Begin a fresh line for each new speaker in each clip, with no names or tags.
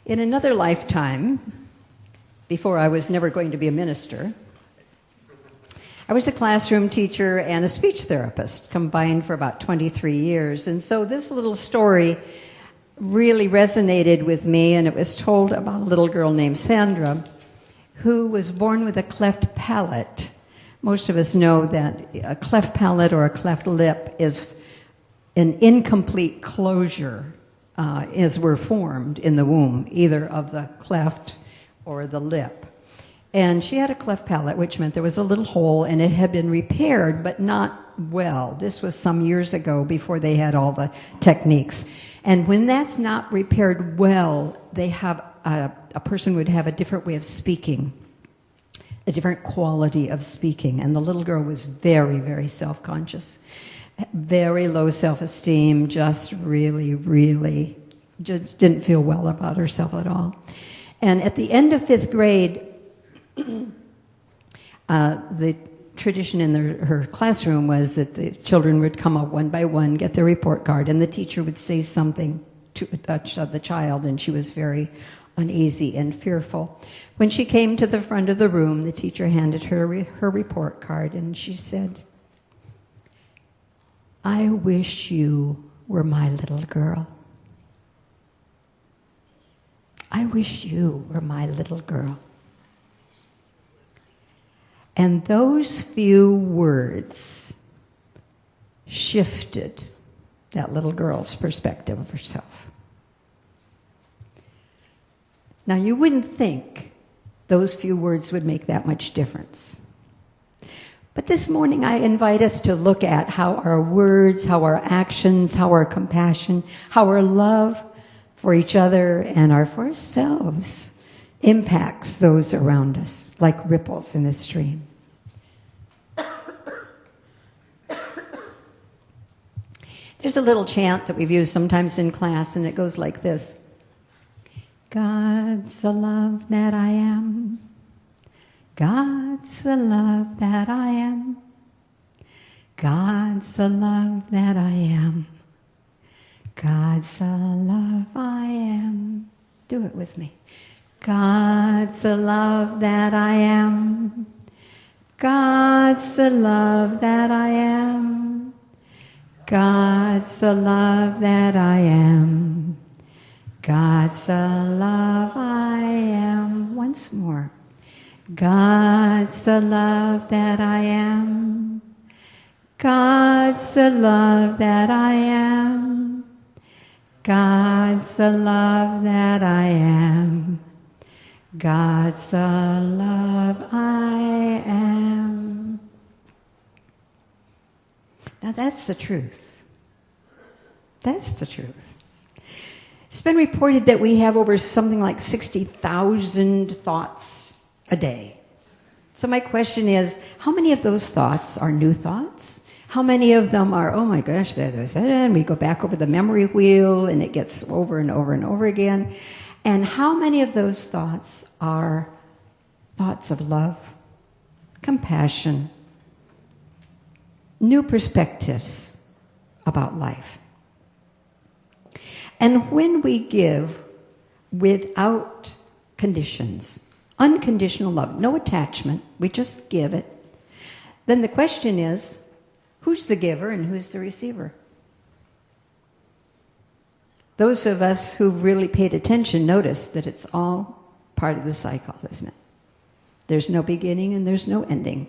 In another lifetime, before I was never going to be a minister, I was a classroom teacher and a speech therapist, combined for about 23 years. And so this little story really resonated with me, and it was told about a little girl named Sandra who was born with a cleft palate. Most of us know that a cleft palate or a cleft lip is an incomplete closure as we're formed in the womb, either of the cleft or the lip. And she had a cleft palate, which meant there was a little hole, and it had been repaired, but not well. This was some years ago, before they had all the techniques. And when that's not repaired well, they have a person would have a different way of speaking, a different quality of speaking. And the little girl was very, very self-conscious, very low self-esteem, just really just didn't feel well about herself at all. And at the end of 5th grade, the tradition in her classroom was that the children would come up one by one, get their report card, and the teacher would say something to the child, and she was very uneasy and fearful. When she came to the front of the room, the teacher handed her her report card, and she said, "I wish you were my little girl. I wish you were my little girl." And those few words shifted that little girl's perspective of herself. Now, you wouldn't think those few words would make that much difference. But this morning, I invite us to look at how our words, how our actions, how our compassion, how our love for each other and for ourselves impacts those around us like ripples in a stream. There's a little chant that we've used sometimes in class, and it goes like this. God's the love that I am. God's the love that I am. God's the love that I am. God's the love I am. Do it with me. God's the love that I am. God's the love that I am. God's the love that I am. God's the love I am. Once more. God's the love that I am. God's the love that I am. God's the love that I am. God's the love I am. Now that's the truth. That's the truth. It's been reported that we have over something like 60,000 thoughts a day. So my question is, how many of those thoughts are new thoughts? How many of them are, oh my gosh, there's that, and we go back over the memory wheel and it gets over and over and over again? And how many of those thoughts are thoughts of love, compassion, new perspectives about life? And when we give without conditions, unconditional love, no attachment, we just give it, then the question is, who's the giver and who's the receiver? Those of us who've really paid attention notice that it's all part of the cycle, isn't it? There's no beginning and there's no ending.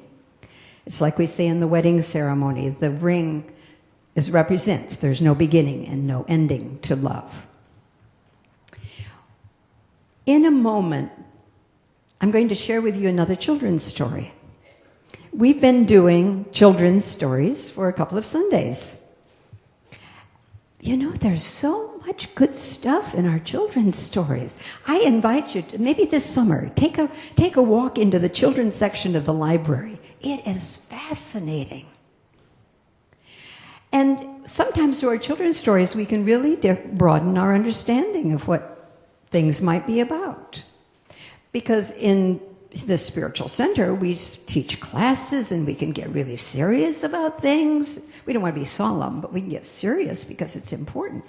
It's like we say in the wedding ceremony, the ring represents there's no beginning and no ending to love. In a moment, I'm going to share with you another children's story. We've been doing children's stories for a couple of Sundays. You know, there's so much good stuff in our children's stories. I invite you to, maybe this summer, take a walk into the children's section of the library. It is fascinating. And sometimes through our children's stories, we can really broaden our understanding of what things might be about. Because in the spiritual center, we teach classes and we can get really serious about things. We don't want to be solemn, but we can get serious because it's important.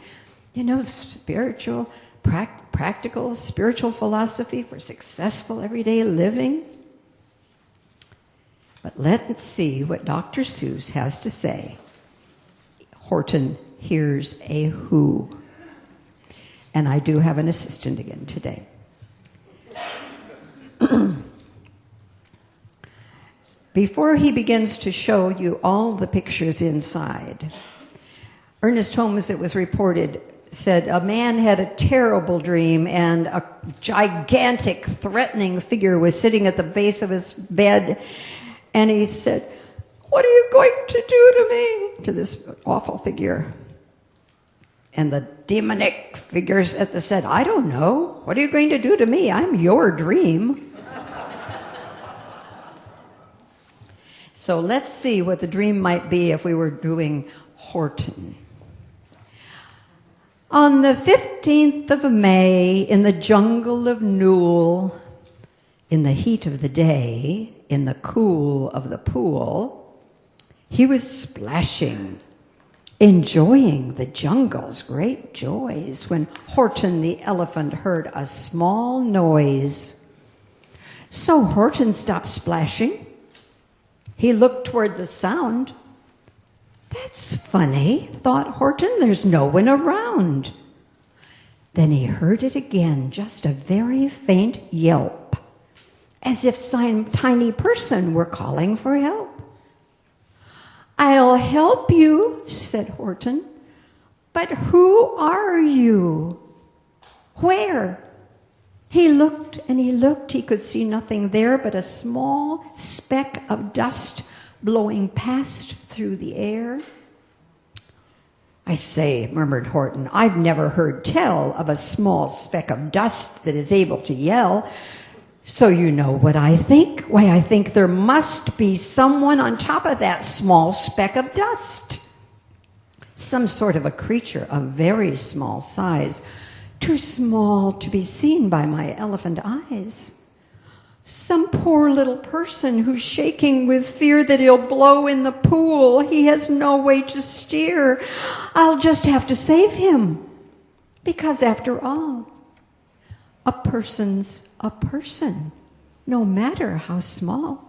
You know, spiritual practical spiritual philosophy for successful everyday living. But let's see what Dr. Seuss has to say. Horton Hears a Who. And I do have an assistant again today. Before he begins to show you all the pictures inside, Ernest Holmes, it was reported, said a man had a terrible dream and a gigantic, threatening figure was sitting at the base of his bed. And he said, "What are you going to do to me?" to this awful figure. And the demonic figures at the said, "I don't know. What are you going to do to me? I'm your dream." So let's see what the dream might be if we were doing Horton. On the 15th of May, in the jungle of Newell, in the heat of the day, in the cool of the pool, he was splashing, enjoying the jungle's great joys, when Horton the elephant heard a small noise. So Horton stopped splashing. He looked toward the sound. "That's funny," thought Horton. "There's no one around." Then he heard it again, just a very faint yelp, as if some tiny person were calling for help. "I'll help you," said Horton. "But who are you? Where?" He looked and he looked. He could see nothing there but a small speck of dust blowing past through the air. "I say," murmured Horton, "I've never heard tell of a small speck of dust that is able to yell. So you know what I think? Why, I think there must be someone on top of that small speck of dust. Some sort of a creature of very small size, too small to be seen by my elephant eyes. Some poor little person who's shaking with fear that he'll blow in the pool. He has no way to steer. I'll just have to save him. Because after all, a person's a person, no matter how small."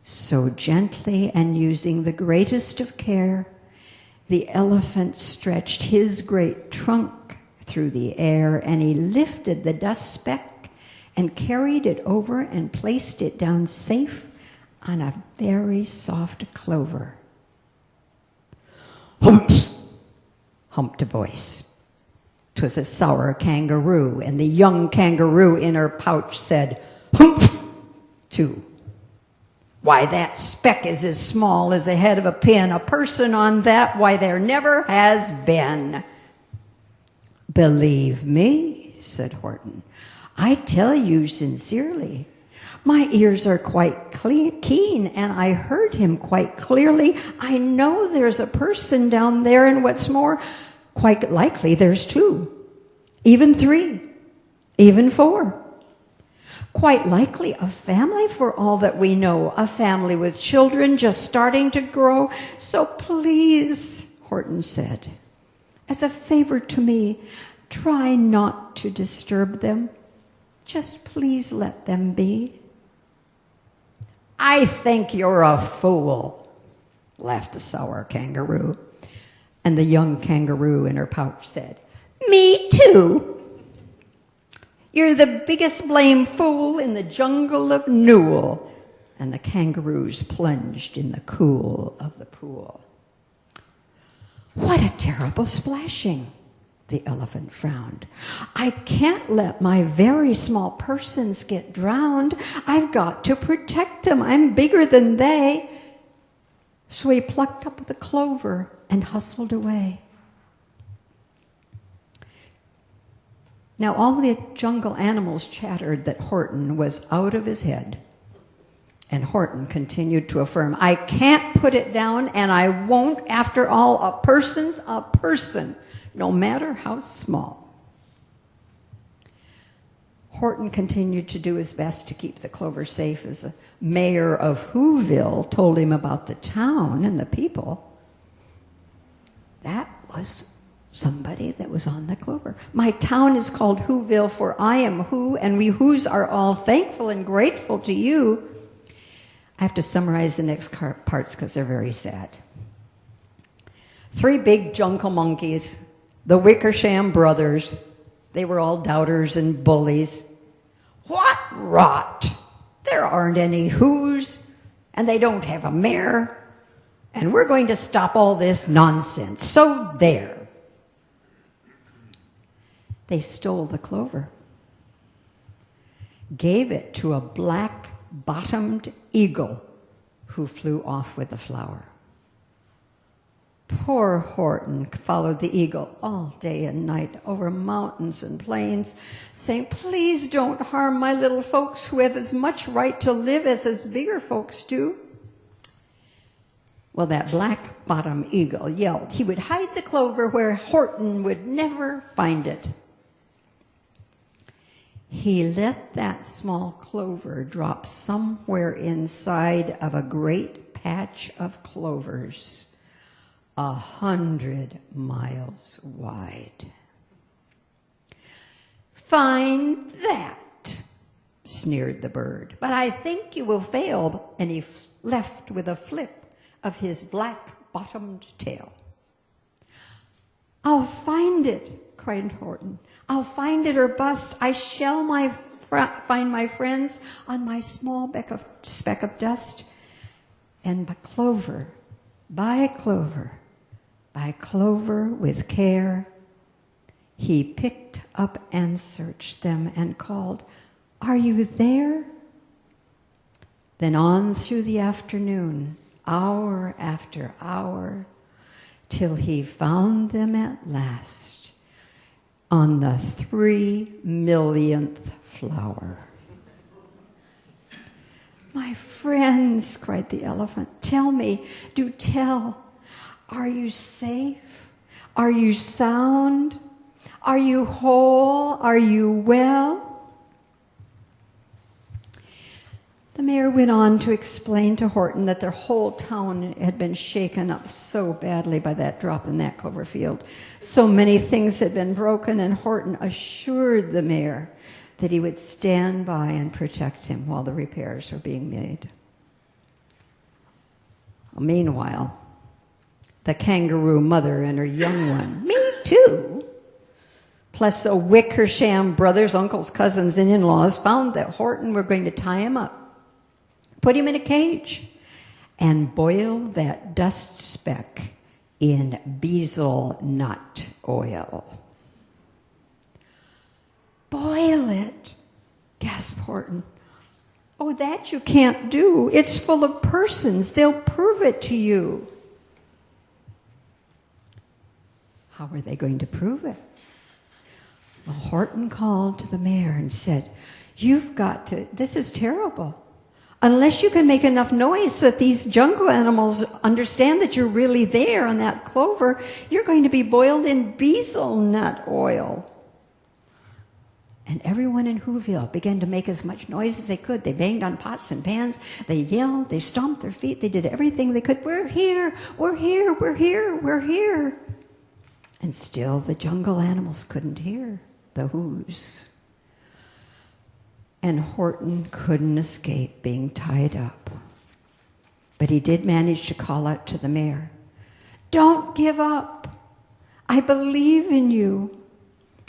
So gently and using the greatest of care, the elephant stretched his great trunk through the air, and he lifted the dust speck and carried it over and placed it down safe on a very soft clover. "Humph!" humped a voice. 'Twas a sour kangaroo, and the young kangaroo in her pouch said, "Humph!" too. "Why, that speck is as small as the head of a pin. A person on that, why, there never has been." "Believe me," said Horton, "I tell you sincerely. My ears are quite keen, and I heard him quite clearly. I know there's a person down there, and what's more, quite likely there's two, even three, even four. Quite likely a family for all that we know, a family with children just starting to grow. So please," Horton said, "as a favor to me, try not to disturb them. Just please let them be." "I think you're a fool," laughed the sour kangaroo. And the young kangaroo in her pouch said, "Me too. You're the biggest blame fool in the jungle of Newell." And the kangaroos plunged in the cool of the pool. "What a terrible splashing," the elephant frowned. "I can't let my very small persons get drowned. I've got to protect them. I'm bigger than they." So he plucked up the clover and hustled away. Now all the jungle animals chattered that Horton was out of his head. And Horton continued to affirm, "I can't put it down, and I won't. After all, a person's a person, no matter how small." Horton continued to do his best to keep the clover safe as the mayor of Whoville told him about the town and the people. That was somebody that was on the clover. My town is called Whoville, for I am who, and we whos are all thankful and grateful to you. I have to summarize the next parts because they're very sad. 3 big jungle monkeys, the Wickersham brothers. They were all doubters and bullies. What rot! There aren't any whos, and they don't have a mayor, and we're going to stop all this nonsense. So there. They stole the clover, gave it to a black-bottomed eagle who flew off with the flower. Poor Horton followed the eagle all day and night over mountains and plains, saying, please don't harm my little folks who have as much right to live as us bigger folks do. Well, that black-bottomed eagle yelled he would hide the clover where Horton would never find it. He let that small clover drop somewhere inside of a great patch of clovers, 100 miles wide. Find that, sneered the bird, but I think you will fail. And he left with a flip of his black-bottomed tail. I'll find it, cried Horton. I'll find it or bust. I shall find my friends on my small speck of dust. And by clover, by clover, by clover with care, he picked up and searched them and called, are you there? Then on through the afternoon, hour after hour, till he found them at last on the 3 millionth flower. My friends, cried the elephant, tell me, do tell, are you safe? Are you sound? Are you whole? Are you well? The mayor went on to explain to Horton that their whole town had been shaken up so badly by that drop in that clover field. So many things had been broken, and Horton assured the mayor that he would stand by and protect him while the repairs were being made. Meanwhile, the kangaroo mother and her young one, me too, plus the Wickersham brothers, uncles, cousins, and in-laws, found that Horton were going to tie him up, put him in a cage, and boil that dust speck in bezel nut oil. Boil it, gasped Horton. Oh, that you can't do. It's full of persons. They'll prove it to you. How were they going to prove it? Well, Horton called to the mayor and said, you've got to, this is terrible. Unless you can make enough noise that these jungle animals understand that you're really there on that clover, you're going to be boiled in bezel nut oil. And everyone in Whoville began to make as much noise as they could. They banged on pots and pans. They yelled. They stomped their feet. They did everything they could. We're here. We're here. We're here. We're here. And still the jungle animals couldn't hear the whoos. And Horton couldn't escape being tied up. But he did manage to call out to the mayor, don't give up. I believe in you.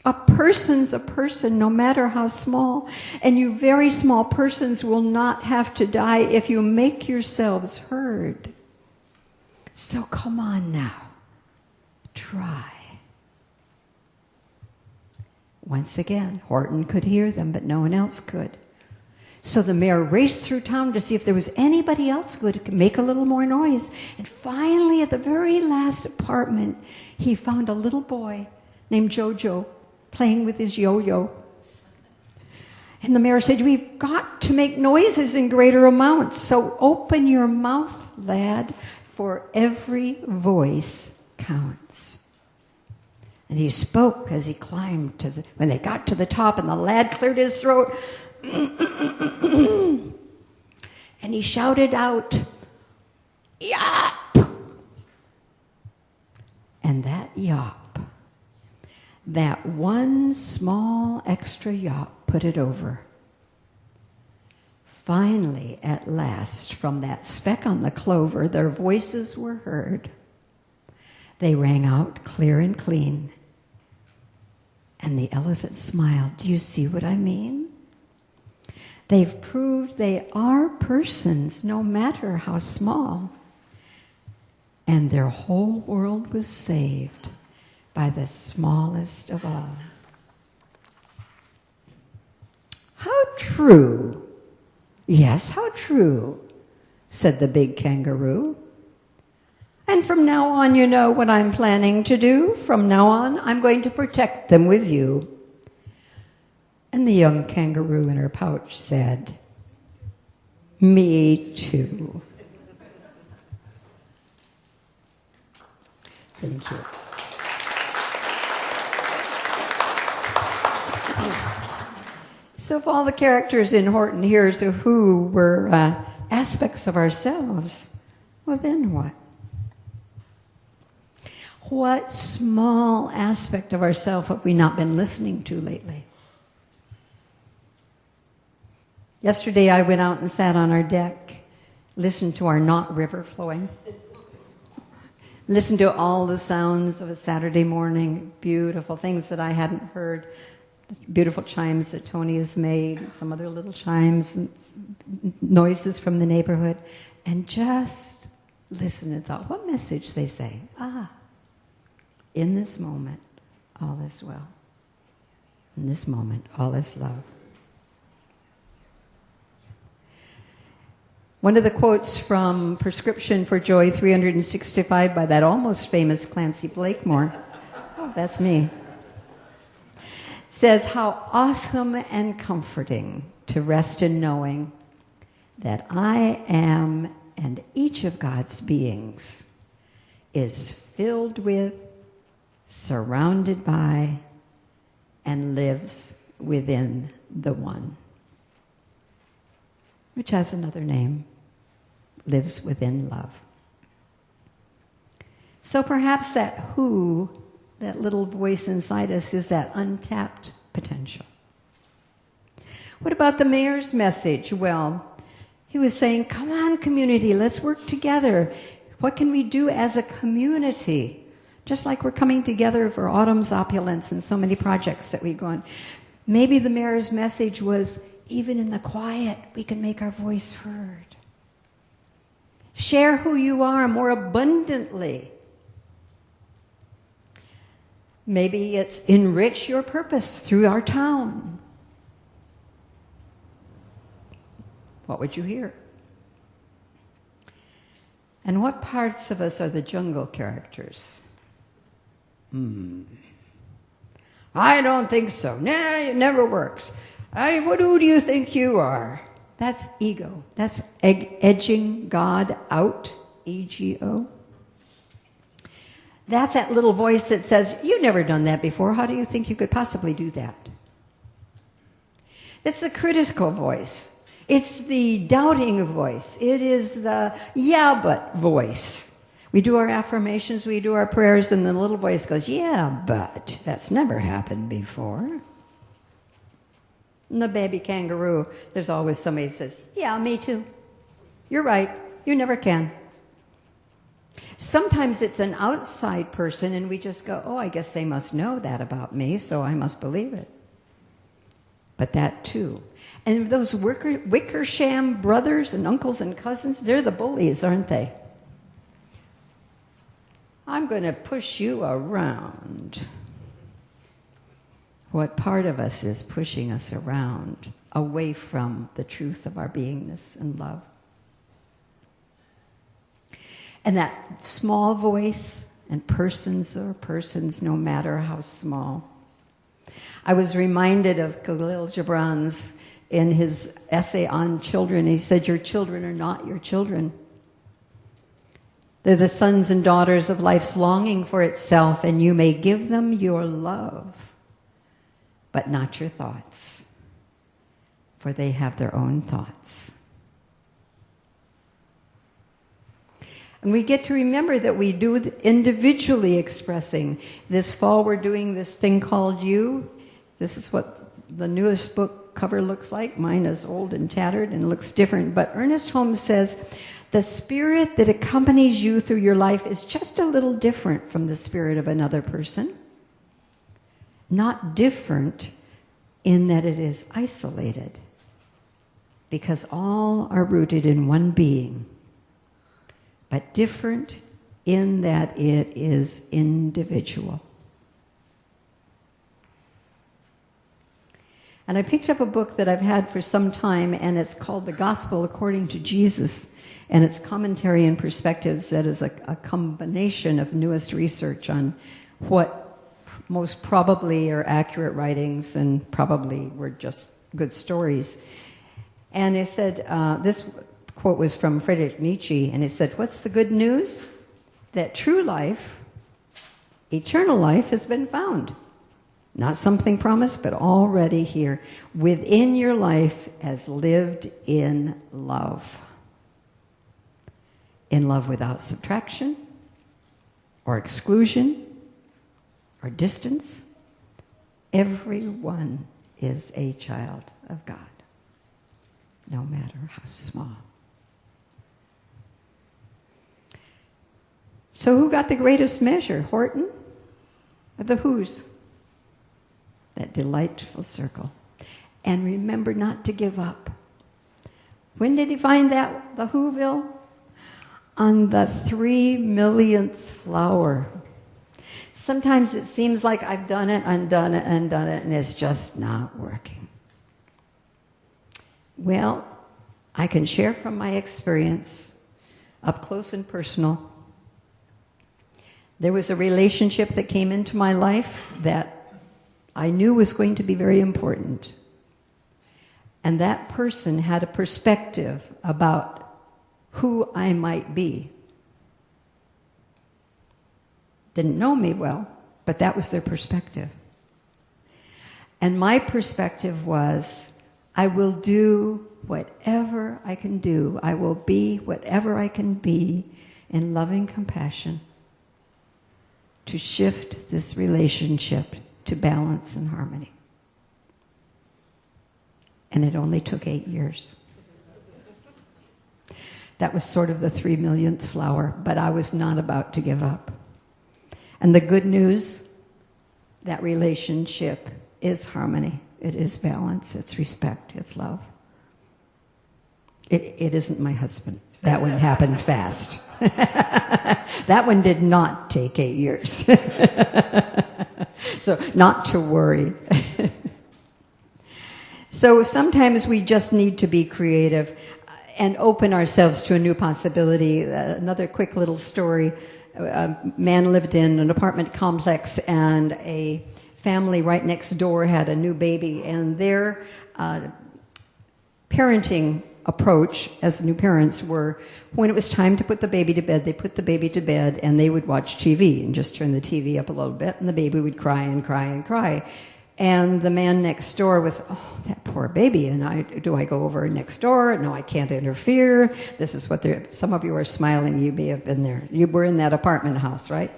A person's a person, no matter how small. And you very small persons will not have to die if you make yourselves heard. So come on now. Try. Once again, Horton could hear them, but no one else could. So the mayor raced through town to see if there was anybody else who would make a little more noise. And finally, at the very last apartment, he found a little boy named Jojo playing with his yo-yo. And the mayor said, we've got to make noises in greater amounts. So open your mouth, lad, for every voice counts. And he spoke as he climbed when they got to the top, and the lad cleared his throat. And he shouted out, yop! And that yop That one small extra yacht put it over. Finally, at last, from that speck on the clover, their voices were heard. They rang out clear and clean. And the elephant smiled. Do you see what I mean? They've proved they are persons, no matter how small. And their whole world was saved by the smallest of all. How true! Yes, how true, said the big kangaroo. And from now on, you know what I'm planning to do. From now on, I'm going to protect them with you. And the young kangaroo in her pouch said, me too. Thank you. So if all the characters in Horton Hears who were aspects of ourselves, well then what? What small aspect of ourselves have we not been listening to lately? Yesterday I went out and sat on our deck, listened to our Knott River flowing, listened to all the sounds of a Saturday morning, beautiful things that I hadn't heard. Beautiful chimes that Tony has made, some other little chimes and noises from the neighborhood, and just listen and thought, what message they say? In this moment, all is well. In this moment, all is love. One of the quotes from Prescription for Joy 365 by that almost famous Clancy Blakemore, oh, that's me, says, how awesome and comforting to rest in knowing that I am and each of God's beings is filled with, surrounded by, and lives within the one, which has another name, lives within love. So perhaps that who, that little voice inside us, is that untapped potential. What about the mayor's message? Well, he was saying, come on, community, let's work together. What can we do as a community? Just like we're coming together for Autumn's Opulence and so many projects that we go on. Maybe the mayor's message was, even in the quiet, we can make our voice heard. Share who you are more abundantly. Maybe it's enrich your purpose through our town. What would you hear? And what parts of us are the jungle characters? I don't think so. Nah, it never works. Who do you think you are? That's ego. That's edging God out, E-G-O. That's that little voice that says, you've never done that before. How do you think you could possibly do that? That's the critical voice. It's the doubting voice. It is the yeah, but voice. We do our affirmations, we do our prayers, and the little voice goes, yeah, but that's never happened before. And the baby kangaroo, there's always somebody that says, yeah, me too. You're right. You never can. Sometimes it's an outside person, and we just go, oh, I guess they must know that about me, so I must believe it. But that too. And those Wickersham brothers and uncles and cousins, they're the bullies, aren't they? I'm going to push you around. What part of us is pushing us around, away from the truth of our beingness and love? And that small voice, and persons are persons no matter how small. I was reminded of Khalil Gibran's, in his essay on children, he said, your children are not your children. They're the sons and daughters of life's longing for itself, and you may give them your love, but not your thoughts, for they have their own thoughts. And we get to remember that we do individually expressing. This fall we're doing this thing called You. This is what the newest book cover looks like. Mine is old and tattered and looks different. But Ernest Holmes says, the spirit that accompanies you through your life is just a little different from the spirit of another person. Not different in that it is isolated, because all are rooted in one being, but different in that it is individual. And I picked up a book that I've had for some time, and it's called The Gospel According to Jesus, and it's commentary and perspectives that is a combination of newest research on what most probably are accurate writings and probably were just good stories. And it said, this quote was from Friedrich Nietzsche, and it said, what's the good news? That true life, eternal life, has been found. Not something promised, but already here, within your life as lived in love. In love without subtraction, or exclusion, or distance. Everyone is a child of God, no matter how small. So who got the greatest measure, Horton or the Who's? That delightful circle. And remember not to give up. When did he find that, the Whoville? On the 3 millionth flower. Sometimes it seems like I've done it, undone it, and it's just not working. Well, I can share from my experience, up close and personal. There was a relationship that came into my life that I knew was going to be very important. And that person had a perspective about who I might be. Didn't know me well, but that was their perspective. And my perspective was, I will do whatever I can do. I will be whatever I can be in loving compassion to shift this relationship to balance and harmony. And it only took 8 years. That was sort of the 3 millionth flower, but I was not about to give up. And the good news, that relationship is harmony. It is balance. It's respect. It's love. It isn't my husband. That one happened fast. That one did not take 8 years. So not to worry. So sometimes we just need to be creative and open ourselves to a new possibility. Another quick little story. A man lived in an apartment complex, and a family right next door had a new baby, and their parenting approach as new parents were, when it was time to put the baby to bed, they put the baby to bed, and they would watch TV and just turn the TV up a little bit, and the baby would cry and cry and cry. And the man next door was, oh, that poor baby. And do I go over next door? No, I can't interfere. This is what some of you are smiling. You may have been there. You were in that apartment house, right?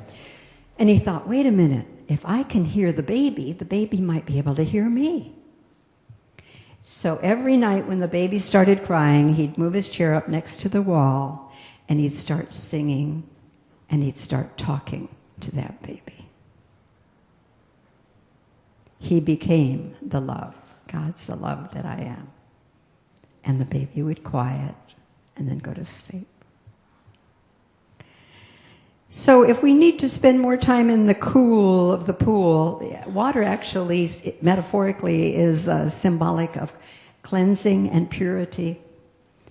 And he thought, wait a minute. If I can hear the baby might be able to hear me. So every night when the baby started crying, he'd move his chair up next to the wall, and he'd start singing, and he'd start talking to that baby. He became the love. God's the love that I am. And the baby would quiet and then go to sleep. So if we need to spend more time in the cool of the pool, water actually, metaphorically, is symbolic of cleansing and purity.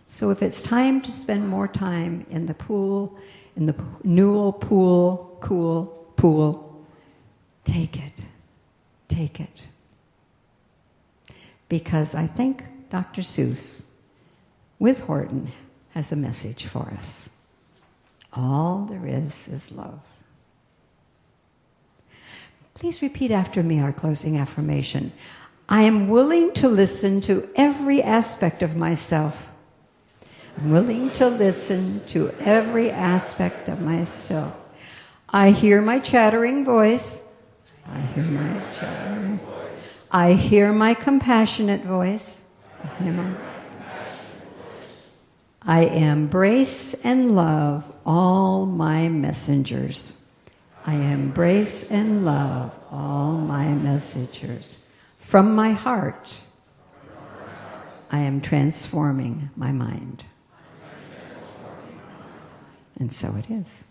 So if it's time to spend more time in the pool, in the Newell pool, cool pool, take it. Take it. Because I think Dr. Seuss, with Horton, has a message for us. All there is love. Please repeat after me our closing affirmation. I am willing to listen to every aspect of myself. I'm willing to listen to every aspect of myself. I hear my chattering voice. I hear my chattering voice. I hear my compassionate voice. I embrace and love all my messengers. I embrace and love all my messengers. From my heart, I am transforming my mind. And so it is.